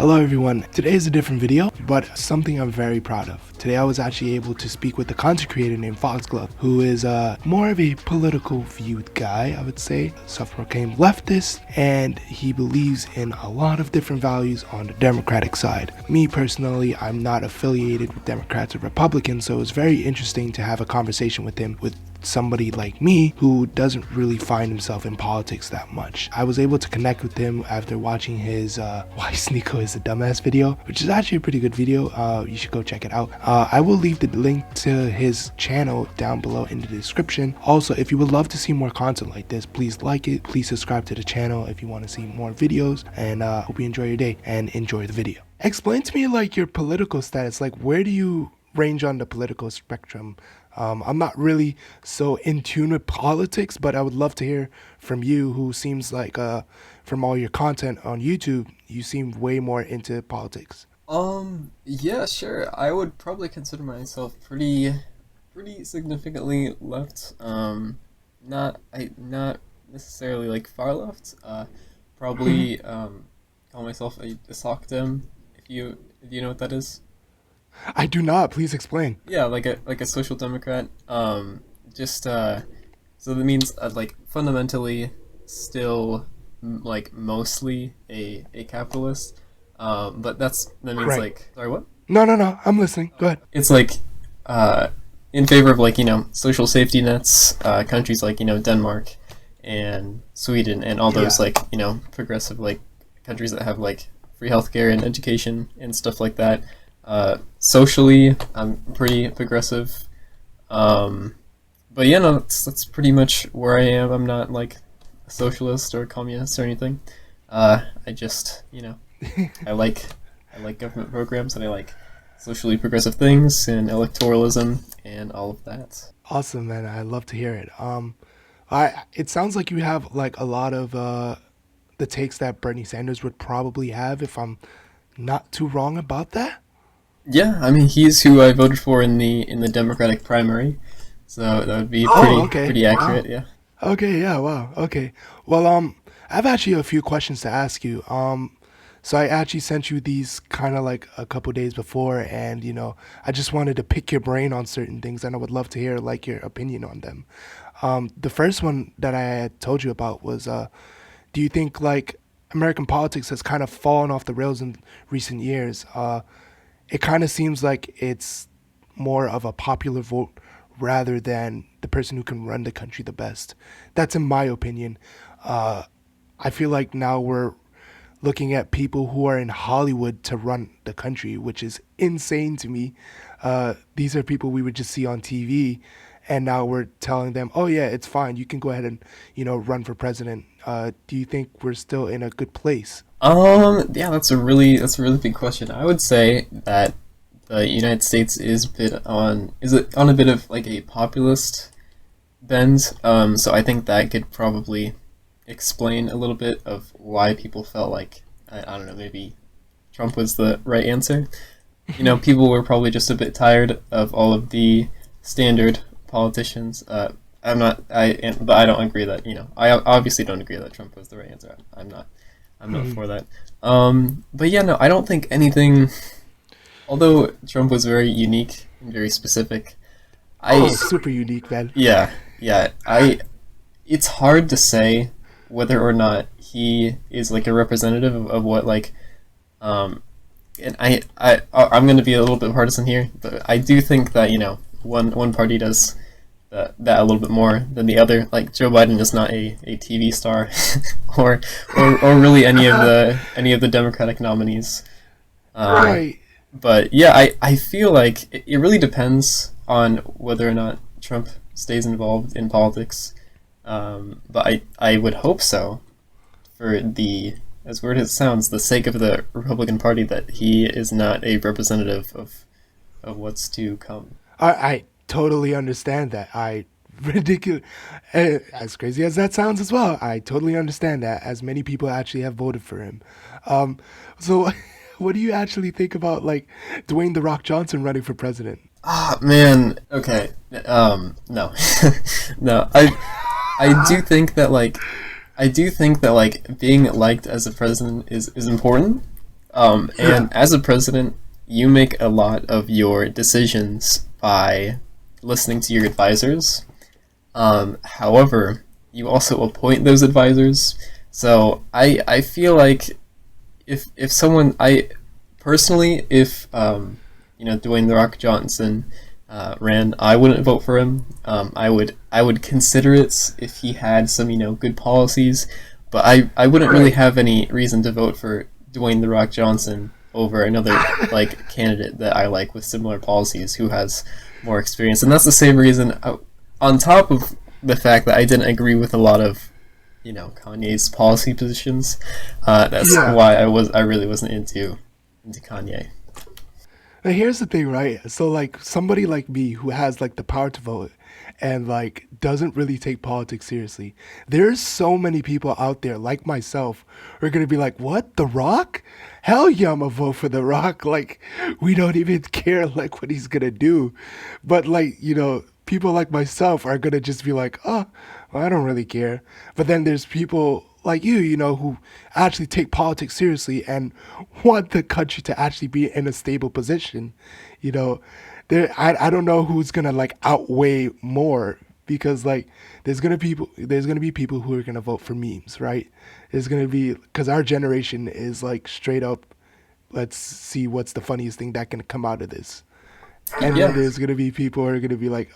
Hello everyone, today is a different video, but something I'm very proud of. Today I was actually able to speak with a content creator named Foxglove, who is more of a political viewed guy, I would say, self-proclaimed leftist, and he believes in a lot of different values on the Democratic side. Me personally, I'm not affiliated with Democrats or Republicans, so it's very interesting to have a conversation with him with somebody like me who doesn't really find himself in politics that much. I was able to connect with him after watching his Why Sneeko is a Dumbass video, which is actually a pretty good video. You should go check it out. I will leave the link to his channel down below in the description. Also, if you would love to see more content like this, please like it, please subscribe to the channel if you want to see more videos, and hope you enjoy your day and enjoy the video. Explain to me like your political status, like where do you range on the political spectrum? I'm not really so in tune with politics, but I would love to hear from you, who seems like from all your content on YouTube, you seem way more into politics. Yeah, sure. I would probably consider myself pretty significantly left. Not necessarily like far left. Probably call myself a sock dem, if you know what that is. I do not. Please explain. Yeah, like a social democrat. So that means like fundamentally still like mostly a capitalist. But that means Right. like, sorry, what? No, I'm listening. Go ahead. It's like in favor of like, social safety nets, countries like, Denmark and Sweden and all those Yeah. like, progressive like countries that have like free healthcare and education and stuff like that. Socially, I'm pretty progressive. But yeah, no, that's pretty much where I am. I'm not like a socialist or a communist or anything. I just, I like government programs, and I like socially progressive things and electoralism and all of that. Awesome, man. I love to hear it. It sounds like you have like a lot of the takes that Bernie Sanders would probably have, if I'm not too wrong about that. Yeah, I mean, he's who I voted for in the Democratic primary, so that would be pretty accurate. Wow. Yeah. Okay, yeah, wow. Okay. Well, I have actually a few questions to ask you. So I actually sent you these kind of like a couple days before, and I just wanted to pick your brain on certain things, and I would love to hear like your opinion on them. The first one that I had told you about was, do you think like American politics has kind of fallen off the rails in recent years? It kind of seems like it's more of a popular vote rather than the person who can run the country the best. That's in my opinion. I feel like now we're looking at people who are in Hollywood to run the country, which is insane to me. These are people we would just see on TV, and now we're telling them, oh yeah, it's fine, you can go ahead and run for president. Do you think we're still in a good place? Yeah, that's a really big question. I would say that the United States is on a bit of like a populist bend. So I think that could probably explain a little bit of why people felt like I don't know, maybe Trump was the right answer. People were probably just a bit tired of all of the standard politicians. But I don't agree that I obviously don't agree that Trump was the right answer. I'm not for that. But yeah, no, I don't think anything. Although Trump was very unique and very specific, Super unique, man. yeah. It's hard to say whether or not he is like a representative of what like, and I'm going to be a little bit partisan here, but I do think that one party does that a little bit more than the other. Like Joe Biden is not a TV star, or really any of the Democratic nominees. Right. But yeah, I feel like it really depends on whether or not Trump stays involved in politics. But I would hope so, for the, as weird as it sounds, the sake of the Republican Party, that he is not a representative of what's to come. I totally understand that. Ridiculous, as crazy as that sounds as well. I totally understand that, as many people actually have voted for him. So what do you actually think about like Dwayne "The Rock" Johnson running for president? Ah, man. Okay. No. No. I do think that like being liked as a president is important. And as a president, you make a lot of your decisions by listening to your advisors. However, you also appoint those advisors. So I feel like if someone I personally if Dwayne the Rock Johnson ran, I wouldn't vote for him. I would consider it if he had some good policies, but I wouldn't really have any reason to vote for Dwayne the Rock Johnson over another like candidate that I like with similar policies who has more experience. And that's the same reason, on top of the fact that I didn't agree with a lot of Kanye's policy positions. That's why I really wasn't into Kanye. Now here's the thing, right? So like somebody like me who has like the power to vote and like doesn't really take politics seriously. There's so many people out there like myself who are gonna be like, "What? The Rock? Hell yeah, I'm gonna vote for The Rock." Like we don't even care like what he's gonna do. But like, people like myself are gonna just be like, "Oh, well, I don't really care." But then there's people like you, who actually take politics seriously and want the country to actually be in a stable position. I don't know who's gonna like outweigh more because like there's gonna be people who are gonna vote for memes, right? There's gonna be because our generation is like straight up. Let's see what's the funniest thing that can come out of this, and then there's gonna be people who are gonna be like,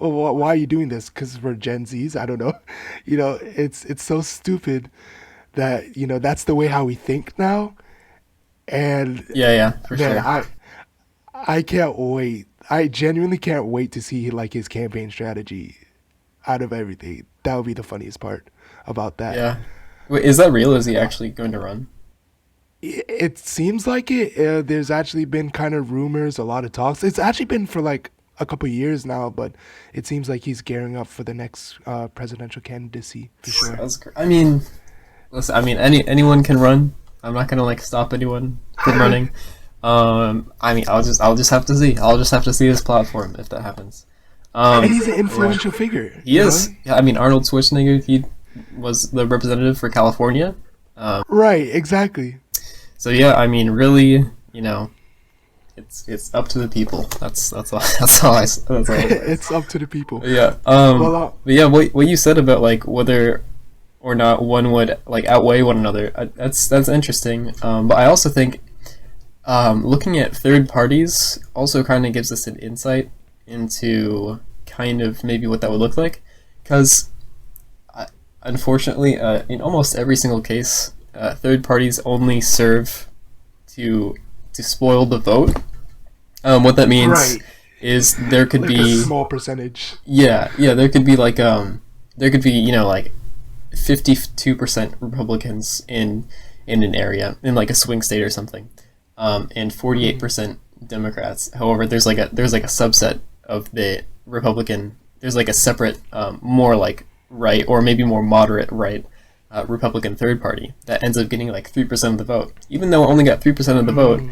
"Oh, why are you doing this?" Because we're Gen Zs. I don't know. It's so stupid that that's the way how we think now. And Yeah, for man, sure. I can't wait. I genuinely can't wait to see like his campaign strategy out of everything. That would be the funniest part about that. Yeah. Wait, is that real? Is he actually going to run? It seems like it. There's actually been kind of rumors, a lot of talks. It's actually been for like a couple years now, but it seems like he's gearing up for the next presidential candidacy for sure. I mean, listen. I mean, anyone can run. I'm not gonna like stop anyone from running. I mean, I'll just have to see. I'll just have to see his platform if that happens. And he's an influential figure. He is. Yeah, I mean, Arnold Schwarzenegger. He was the representative for California. Right. Exactly. So yeah, I mean, really, it's up to the people. That's all. That's all I. That's all. It's up to the people. Yeah. Well, But yeah, what you said about like whether or not one would like outweigh one another, that's interesting. But I also think looking at third parties also kind of gives us an insight into kind of maybe what that would look like, because unfortunately, in almost every single case, third parties only serve to spoil the vote. What that means right. is there could Like be a small percentage. yeah, there could be like there could be like 52% Republicans in an area in like a swing state or something, and 48% Democrats. However, there's like a subset of the Republican. There's like a separate, more like right or maybe more moderate right Republican third party that ends up getting like 3% of the vote. Even though it only got 3% of the vote,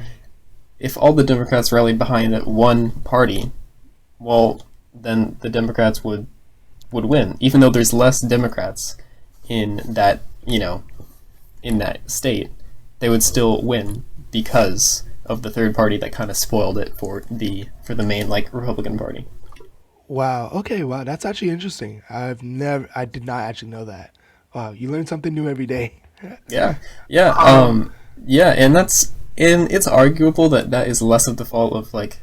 if all the Democrats rallied behind that one party, well, then the Democrats would win. Even though there's less Democrats in that in that state, they would still win because of the third party that kind of spoiled it for the main like Republican Party. Wow. Okay. Wow. That's actually interesting. I did not actually know that. Wow. You learn something new every day. Yeah, yeah, and it's arguable that that is less of the fault of like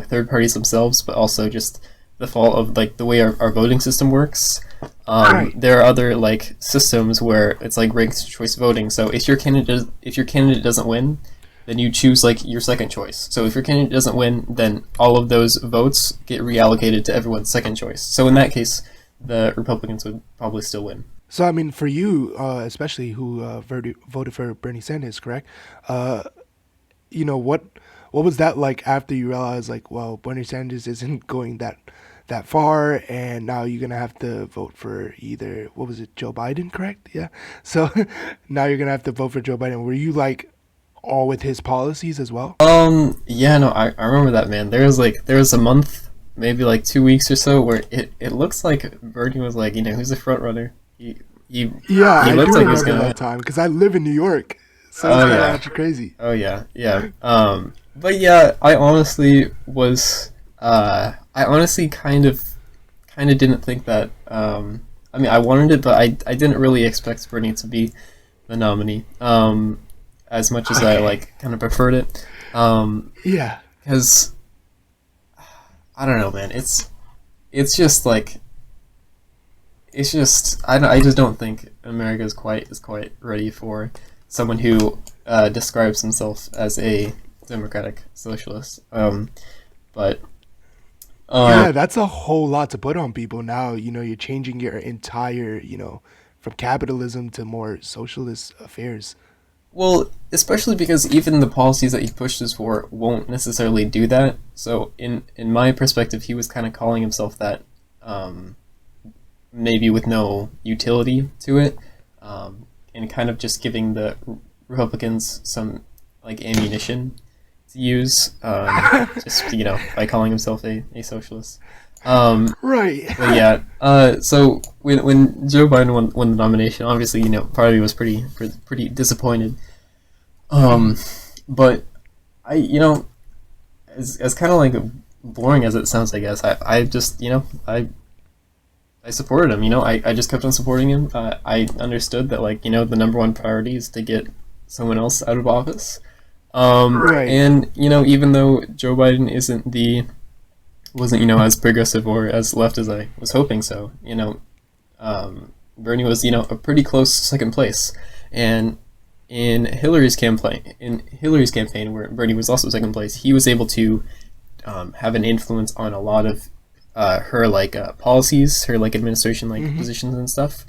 third parties themselves, but also just the fault of like the way our voting system works. Right. There are other like systems where it's like ranked choice voting. So if your candidate doesn't win, then you choose like your second choice. So if your candidate doesn't win, then all of those votes get reallocated to everyone's second choice. So in that case, the Republicans would probably still win. So I mean, for you, especially who voted for Bernie Sanders, correct? What was that like after you realized like, well, Bernie Sanders isn't going that far, and now you're gonna have to vote for either what was it, Joe Biden, correct? Yeah. So now you're gonna have to vote for Joe Biden. Were you like all with his policies as well? Yeah, no, I remember that, man. There was a month, maybe like 2 weeks or so, where it looks like Bernie was like, who's the front runner? He Yeah, he I do looked like he was remember gonna. that time because I live in New York. So it's Oh kind of yeah. actually crazy. Oh yeah. Yeah. But yeah, I honestly was. I honestly kind of didn't think that. I mean, I wanted it, but I didn't really expect Bernie to be the nominee. As much as I Okay. like kind of preferred it. Yeah. Because I don't know, man. It's just like it's just I just don't think America is quite ready for someone who describes himself as a democratic socialist. But um, Yeah, that's a whole lot to put on people now. You're changing your entire, from capitalism to more socialist affairs. well, especially because even the policies that he pushes for won't necessarily do that. So in my perspective, he was kind of calling himself that, um, maybe with no utility to it, and kind of just giving the Republicans some like ammunition to use, just by calling himself a socialist. Um, Right. but yeah, so when Joe Biden won the nomination, obviously part of me was pretty disappointed. Um, but I as kind of like boring as it sounds, I guess I just I supported him. I just kept on supporting him. I understood that the number one priority is to get someone else out of office. Right. And even though Joe Biden wasn't as progressive or as left as I was hoping, so Bernie was a pretty close second place, and in Hillary's campaign, where Bernie was also second place, he was able to have an influence on a lot of her policies, her administration Hmm. positions and stuff.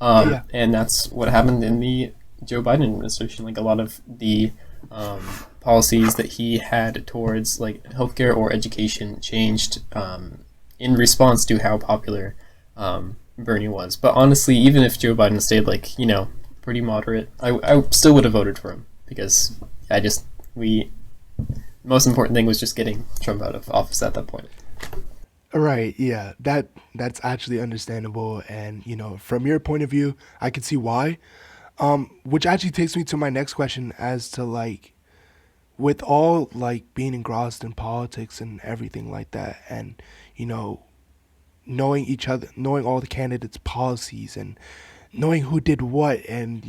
Yeah. And that's what happened in the Joe Biden administration. Like a lot of the um, policies that he had towards healthcare or education changed in response to how popular Bernie was. But honestly, even if Joe Biden stayed pretty moderate, I still would have voted for him because I just we most important thing was just getting Trump out of office at that point. Right. Yeah. That's actually understandable, and from your point of view, I can see why. Which actually takes me to my next question as to with all being engrossed in politics and everything like that, and you know knowing each other, knowing all the candidates' policies, and knowing who did what, and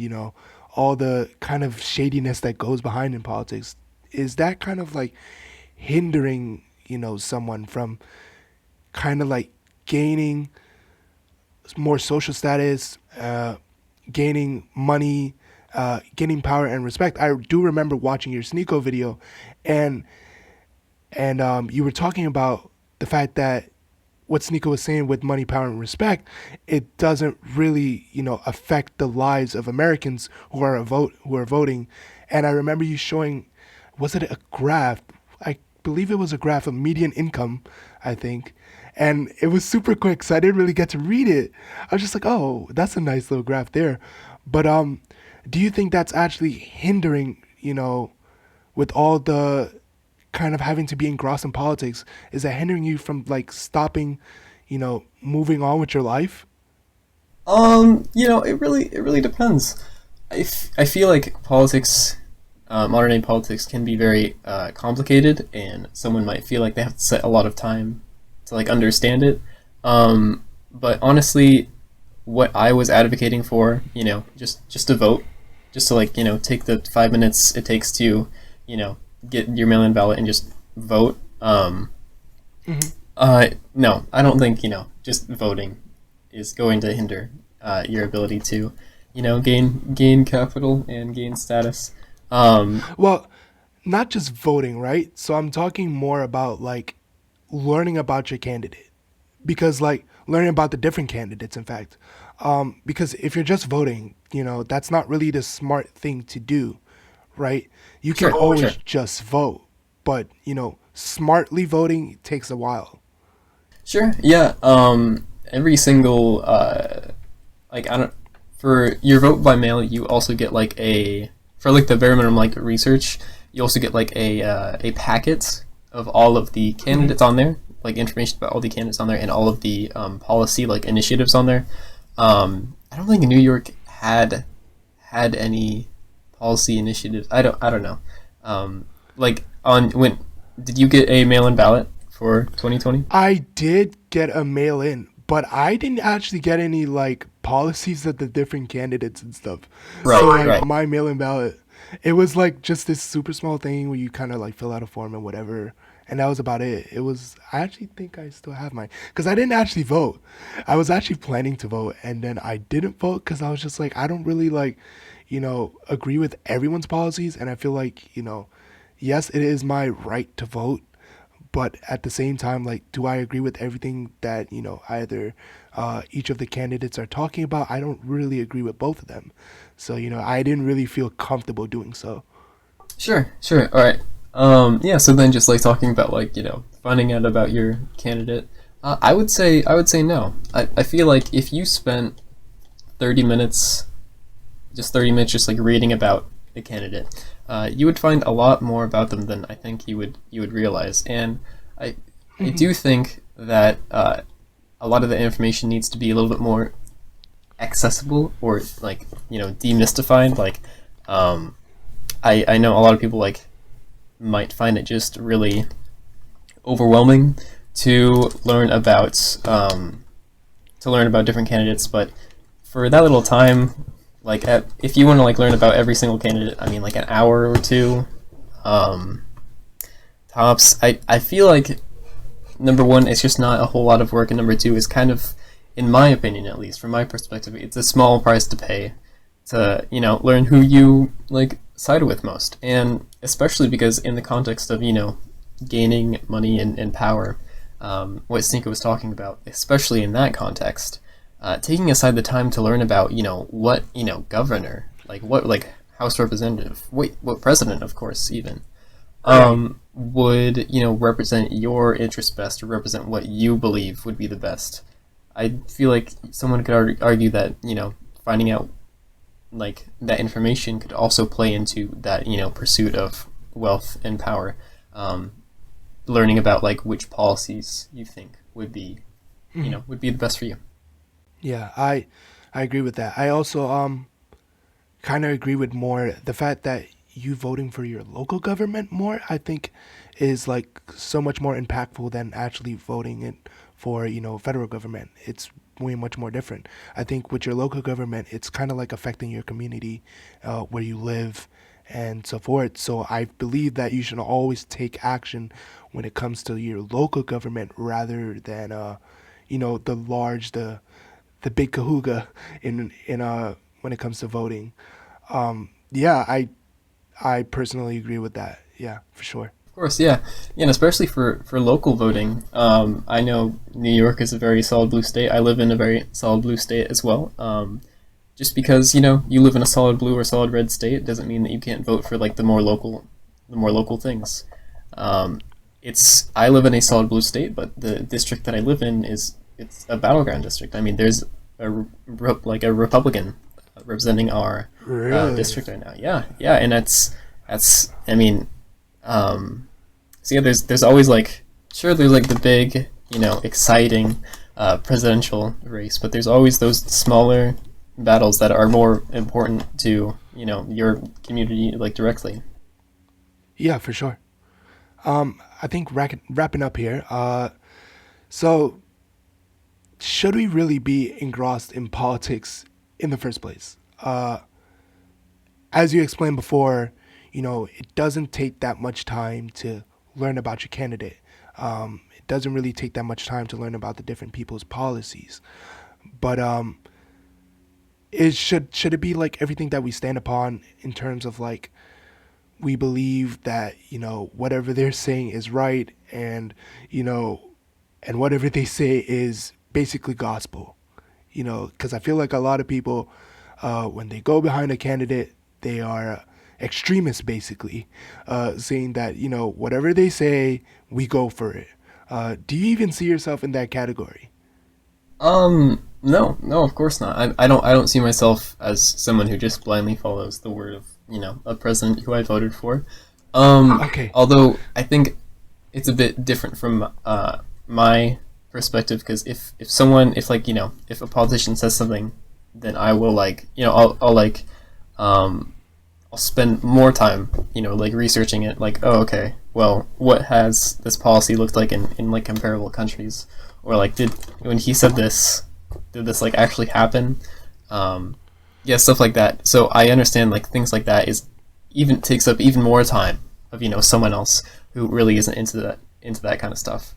all the kind of shadiness that goes behind in politics, is that kind of hindering someone from kind of gaining more social status, gaining money, gaining power and respect? I do remember watching your Sneeko video, and you were talking about the fact that what Sneeko was saying with money, power, and respect, it doesn't really, affect the lives of Americans who are voting. And I remember you showing, was it a graph? I believe it was a graph of median income, I think. And it was super quick, so I didn't really get to read it. I was just like, oh, that's a nice little graph there. But do you think that's actually hindering, with all the kind of having to be engrossed in politics, is that hindering you from stopping, moving on with your life? It really depends. I feel like politics, modern day politics, can be very complicated, and someone might feel like they have to set a lot of time to understand it. But honestly, what I was advocating for, just to vote, just to take the 5 minutes it takes to, you know, get your mail-in ballot and just vote. Hmm. No, I don't think just voting is going to hinder your ability to, gain capital and gain status. Um, Well, not just voting, right? So I'm talking more about learning about your candidate, because learning about the different candidates, in fact. Because if you're just voting, that's not really the smart thing to do, right? You can sure, always sure. just vote, but smartly voting takes a while. Sure. Yeah. Every single I don't for your vote by mail, you also get for the bare minimum research. You also get a packet of all of the Hmm. candidates on there, information about all the candidates on there and all of the policy initiatives on there. I don't think New York had any policy initiatives. I don't know. Like on when did you get a mail-in ballot for 2020? I did get a mail in, but I didn't actually get any like policies of the different candidates and stuff. Right, So like right. my mail in ballot, it was like just this super small thing where you kind of like fill out a form and whatever. And that was about it. It was, I actually think I still have mine because I didn't actually vote. I was actually planning to vote and then I didn't vote because I was just like, I don't really like, agree with everyone's policies. And I feel like, yes, it is my right to vote, but at the same time, like, do I agree with everything that either each of the candidates are talking about? I don't really agree with both of them, so I didn't really feel comfortable doing so. Sure, sure. All right. Yeah. So then, just like talking about like finding out about your candidate, I would say no. I feel like if you spent 30 minutes, just 30 minutes, just like reading about a candidate, you would find a lot more about them than I think you would realize. And I do think that a lot of the information needs to be a little bit more accessible or like demystified. Like I know a lot of people like might find it just really overwhelming to learn about different candidates, but for that little time, like if you want to like learn about every single candidate, I mean like an hour or two um, tops. I feel like number one, it's just not a whole lot of work, and number two is kind of, in my opinion at least, from my perspective, it's a small price to pay to learn who you like side with most, and especially because in the context of gaining money and power, what Sneaker was talking about, especially in that context, taking aside the time to learn about what governor, like what like House representative, what president, of course, even would represent your interest best or represent what you believe would be the best. I feel like someone could argue that finding out like that information could also play into that pursuit of wealth and power, learning about like which policies you think would be would be the best for you. Yeah, I agree with that. I also kind of agree with more the fact that you voting for your local government more, I think, is like so much more impactful than actually voting it for federal government. It's way much more different. I think with your local government, it's kind of like affecting your community, where you live and so forth. So I believe that you should always take action when it comes to your local government rather than the big kahuga in when it comes to voting. Yeah, I personally agree with that. Yeah, for sure. Of course, yeah, and especially for local voting. I know New York is a very solid blue state. I live in a very solid blue state as well. Just because you live in a solid blue or solid red state doesn't mean that you can't vote for like the more local things. I live in a solid blue state, but the district that I live in it's a battleground district. I mean, there's a Republican representing our Really? district right now. Yeah, yeah, and that's I mean, so yeah, there's always like, sure, there's like the big exciting presidential race, but there's always those smaller battles that are more important to your community like directly. Yeah, for sure. I think wrapping up here. So should we really be engrossed in politics in the first place? As you explained before, it doesn't take that much time to learn about your candidate. It doesn't really take that much time to learn about the different people's policies. But should it be like everything that we stand upon in terms of like we believe that whatever they're saying is right, and and whatever they say is basically gospel. Because I feel like a lot of people, when they go behind a candidate, they are extremists, basically, saying that whatever they say, we go for it. Do you even see yourself in that category? No, no, of course not. I don't see myself as someone who just blindly follows the word of a president who I voted for. Okay. Although I think it's a bit different from my perspective, because if a politician says something, then I will like I'll I'll spend more time, like researching it. Like, oh, okay, well, what has this policy looked like in like comparable countries, or like when he said this, did this like actually happen? Yeah, stuff like that. So I understand like things like that takes up even more time of someone else who really isn't into that kind of stuff.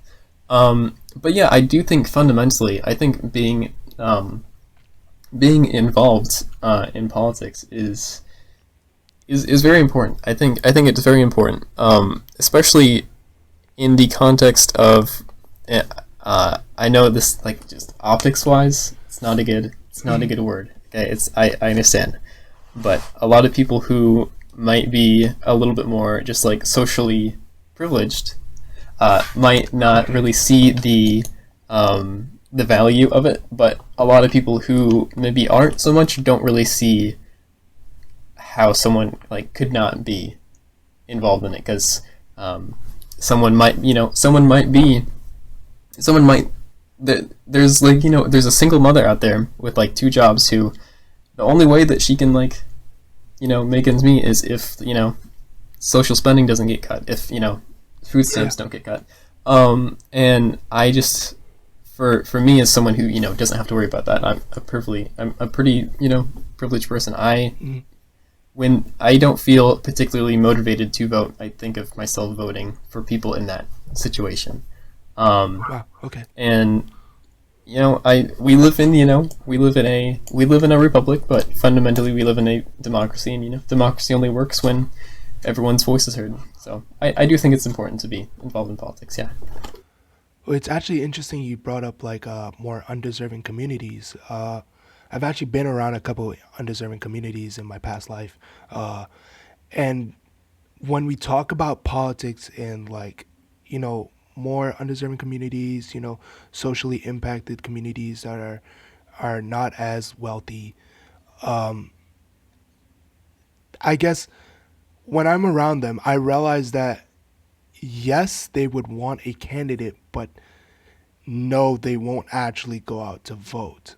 But yeah, I do think fundamentally, I think being involved in politics is very important. I think it's very important, especially in the context of. I know this, like, just optics wise, it's not a good word. Okay, I understand, but a lot of people who might be a little bit more just like socially privileged might not really see the value of it, but a lot of people who maybe aren't so much don't really see how someone like could not be involved in it, because someone might there's like there's a single mother out there with like 2 jobs who the only way that she can like make ends meet is if social spending doesn't get cut, if food stamps don't get cut, and I just for me as someone who doesn't have to worry about that, I'm a pretty privileged person. When I don't feel particularly motivated to vote, I think of myself voting for people in that situation. Wow. Okay. And we live in a republic, but fundamentally we live in a democracy, and democracy only works when everyone's voice is heard. So I do think it's important to be involved in politics. Yeah. Well, it's actually interesting you brought up like more undeserving communities. I've actually been around a couple undeserving communities in my past life, and when we talk about politics and like more undeserving communities, socially impacted communities that are not as wealthy, I guess when I'm around them, I realize that yes, they would want a candidate, but no, they won't actually go out to vote.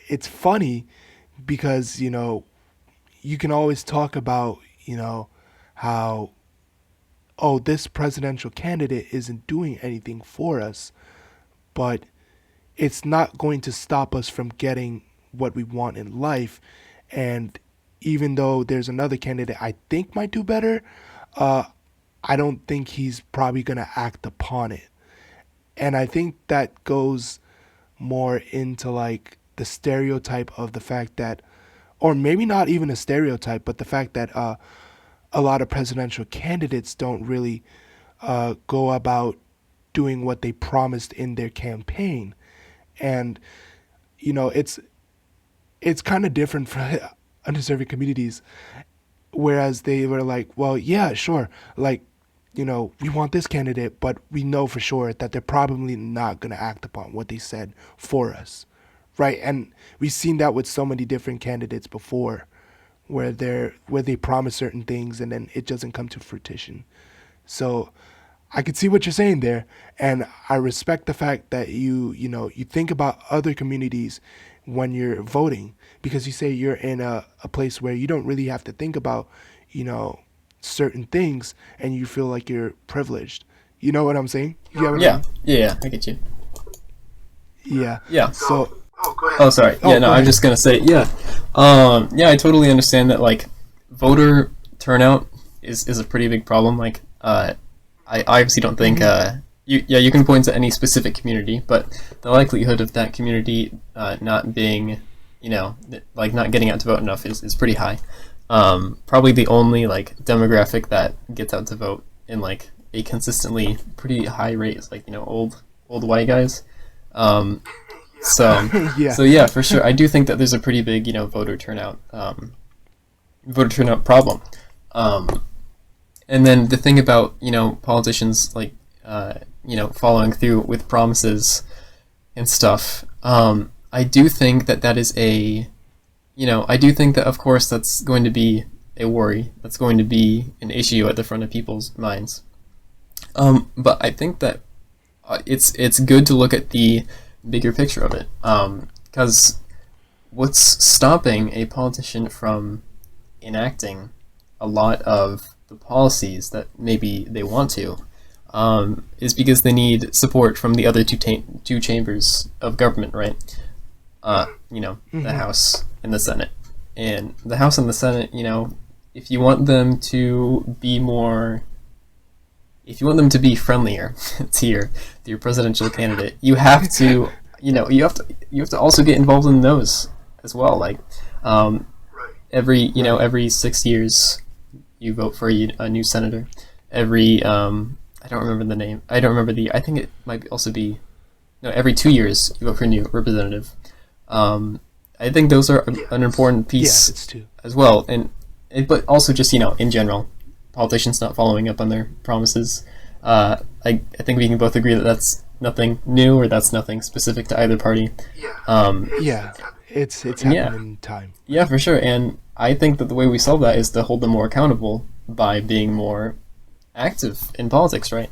It's funny because you can always talk about how, oh, this presidential candidate isn't doing anything for us, but it's not going to stop us from getting what we want in life. And even though there's another candidate I think might do better, I don't think he's probably going to act upon it. And I think that goes more into like the stereotype of the fact that, or maybe not even a stereotype, but the fact that a lot of presidential candidates don't really go about doing what they promised in their campaign. And it's kind of different for undeserving communities, whereas they were like, well, yeah, sure, like we want this candidate, but we know for sure that they're probably not going to act upon what they said for us, right? And we've seen that with so many different candidates before, where they promise certain things and then it doesn't come to fruition. So I could see what you're saying there, and I respect the fact that you think about other communities when you're voting, because you say you're in a place where you don't really have to think about certain things, and you feel like you're privileged. You know what I'm saying? You get what I mean? Yeah, I get you. Yeah. So. Oh, go ahead. Oh, sorry. Yeah, no, I'm just gonna say, yeah, I totally understand that. Like, voter turnout is a pretty big problem. Like, I obviously don't think you can point to any specific community, but the likelihood of that community not being, like not getting out to vote enough is pretty high. Probably the only like demographic that gets out to vote in like a consistently pretty high rate is like old white guys. So yeah, for sure, I do think that there's a pretty big voter turnout problem. And then the thing about politicians like following through with promises and stuff. I do think that is I do think that of course that's going to be a worry. That's going to be an issue at the front of people's minds. But I think that it's good to look at the bigger picture of it. Because what's stopping a politician from enacting a lot of the policies that maybe they want to, is because they need support from the other two chambers of government, right? The House and the Senate. And the House and the Senate, if you want them to be more, if you want them to be friendlier to your presidential candidate, you have to, you have to also get involved in those as well. Like, every 6 years, you vote for a new senator. Every I don't remember the name. I don't remember the. I think it might also be. No, every 2 years you vote for a new representative. I think those are an important piece it's two. as well, but also just in general, politicians not following up on their promises. I think we can both agree that that's nothing new, or that's nothing specific to either party. It's happened in time. Yeah, for sure. And I think that the way we solve that is to hold them more accountable by being more active in politics, right?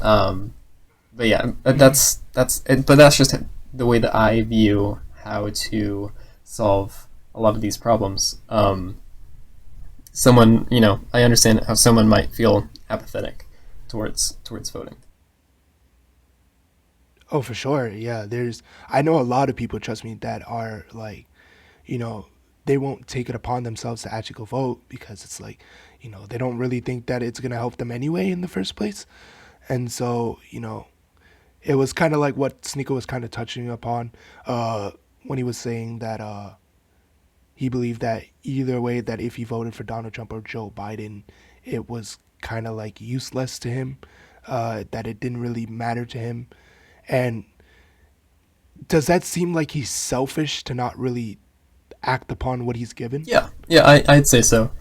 But yeah, that's just the way that I view how to solve a lot of these problems. Someone, I understand how someone might feel apathetic towards voting. Oh, for sure. Yeah, I know a lot of people, trust me, that are like, they won't take it upon themselves to actually go vote because it's like, they don't really think that it's going to help them anyway in the first place. And so, it was kind of like what Sneeko was kind of touching upon when he was saying that he believed that either way, that if he voted for Donald Trump or Joe Biden, it was kind of like useless to him, that it didn't really matter to him. And does that seem like he's selfish to not really act upon what he's given? Yeah, I'd say so.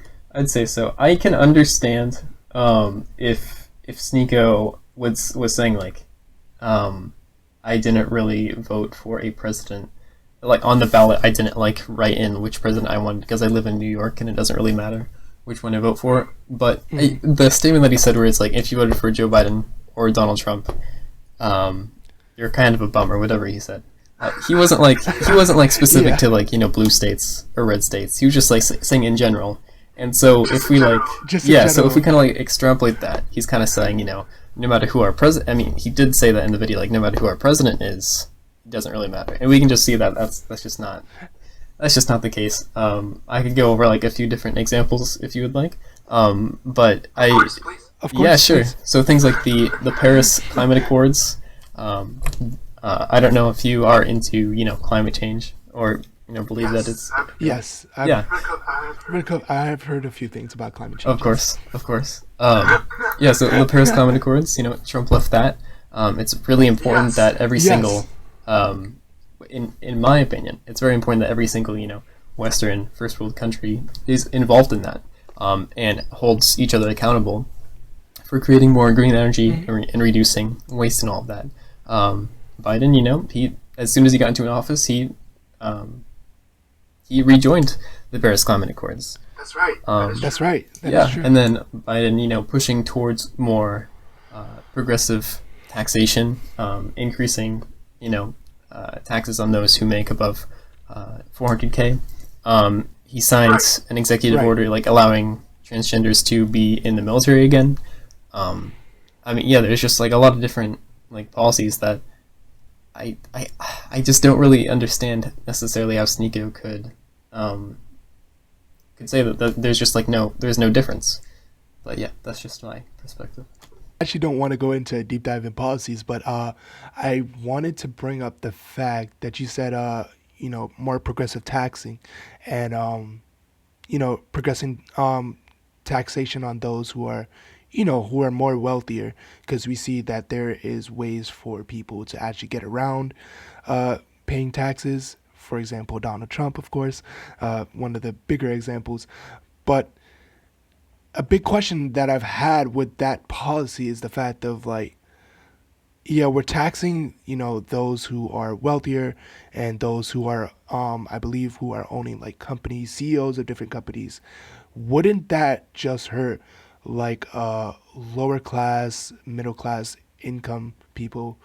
I can understand if Sneeko was saying like, I didn't really vote for a president. Like on the ballot, I didn't write in which president I wanted because I live in New York and it doesn't really matter which one I vote for. But the statement that he said, where it's like, if you voted for Joe Biden or Donald Trump, you're kind of a bum, or whatever he said. He wasn't specific to blue states or red states. He was just saying in general. And so if we so if we kind of extrapolate that, he's kind of saying no matter who our president. I mean, he did say that in the video, no matter who our president is, it doesn't really matter. And we can just see that that's just not the case. I could go over a few different examples if you would like. But Of course, yeah, sure. please. So things like the Paris Climate Accords. I don't know if you are into climate change or believe that it's Yes. I've heard a few things about climate change. Of course. So the Paris Climate Accords, Trump left that. It's really important that every single, in my opinion, it's very important that every single Western first world country is involved in that, and holds each other accountable for creating more green energy and reducing waste and all of that. Biden, he, as soon as he got into an office, he rejoined the Paris Climate Accords. That's right. That is true. And then Biden, pushing towards more progressive taxation, increasing, taxes on those who make above 400K. He signed an executive order allowing transgenders to be in the military again. There's just a lot of different policies that I just don't really understand necessarily how Sneeko could say that there's just there's no difference. But yeah, that's just my perspective. I actually don't want to go into a deep dive in policies, but I wanted to bring up the fact that you said more progressive taxing and progressing taxation on those who are more wealthier, because we see that there is ways for people to actually get around paying taxes. For example, Donald Trump, of course, one of the bigger examples. But a big question that I've had with that policy is the fact of we're taxing, those who are wealthier and those who are, I believe, who are owning companies, CEOs of different companies. Wouldn't that just hurt lower class, middle class income people?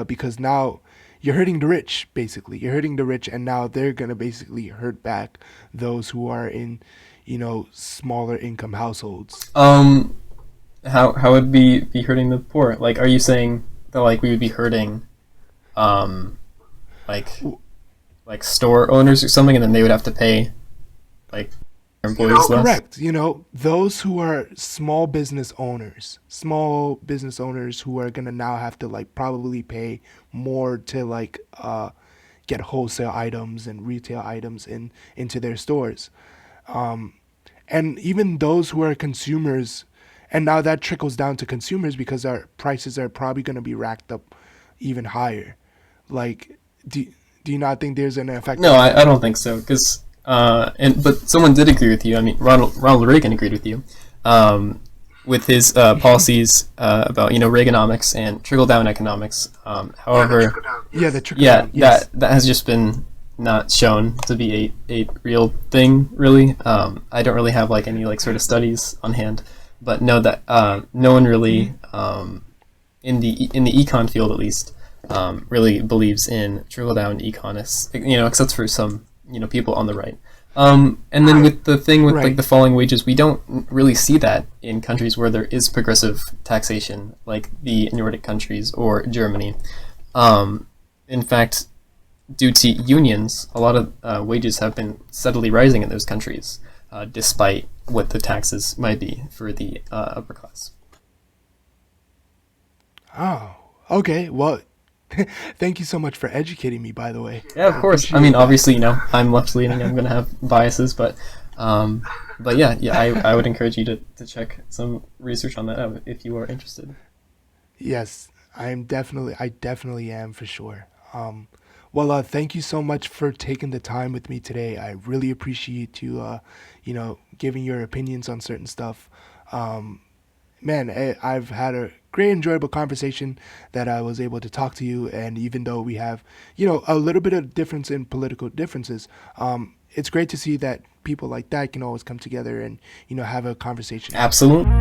Because now you're hurting the rich, basically. You're hurting the rich, and now they're going to basically hurt back those who are in, smaller income households. How would we be hurting the poor? Like, are you saying that like we would be hurting, um, like like store owners or something, and then they would have to pay like their employees less? Correct. Those who are small business owners who are gonna now have to like probably pay more to like get wholesale items and retail items into their stores. And even those who are consumers, and now that trickles down to consumers because our prices are probably going to be racked up even higher. Like, do you not think there's an effect No, on that? I don't think so. Because but someone did agree with you. I mean, Ronald Reagan agreed with you, with his policies about Reaganomics and trickle down economics. However, Yeah, the trickle yeah, down. Yes. that has just been not shown to be a real thing, really. I don't really have like any like sort of studies on hand, but know that no one really in the econ field at least really believes in trickle down econists, except for some people on the right. And then with the thing with like Right. the falling wages, we don't really see that in countries where there is progressive taxation, like the Nordic countries or Germany. In fact, due to unions, a lot of wages have been steadily rising in those countries, despite what the taxes might be for the upper class. Oh, okay. Well, thank you so much for educating me, by the way. Yeah, of I course. I appreciate mean, that. obviously, I'm left leaning. I'm gonna have biases, um, but yeah. I would encourage you to check some research on that out if you are interested. Yes, I definitely am for sure. Well, thank you so much for taking the time with me today. I really appreciate you, giving your opinions on certain stuff. Um, Man, I've had a great, enjoyable conversation that I was able to talk to you. And even though we have, a little bit of difference in political differences, it's great to see that people like that can always come together and, have a conversation. Absolutely.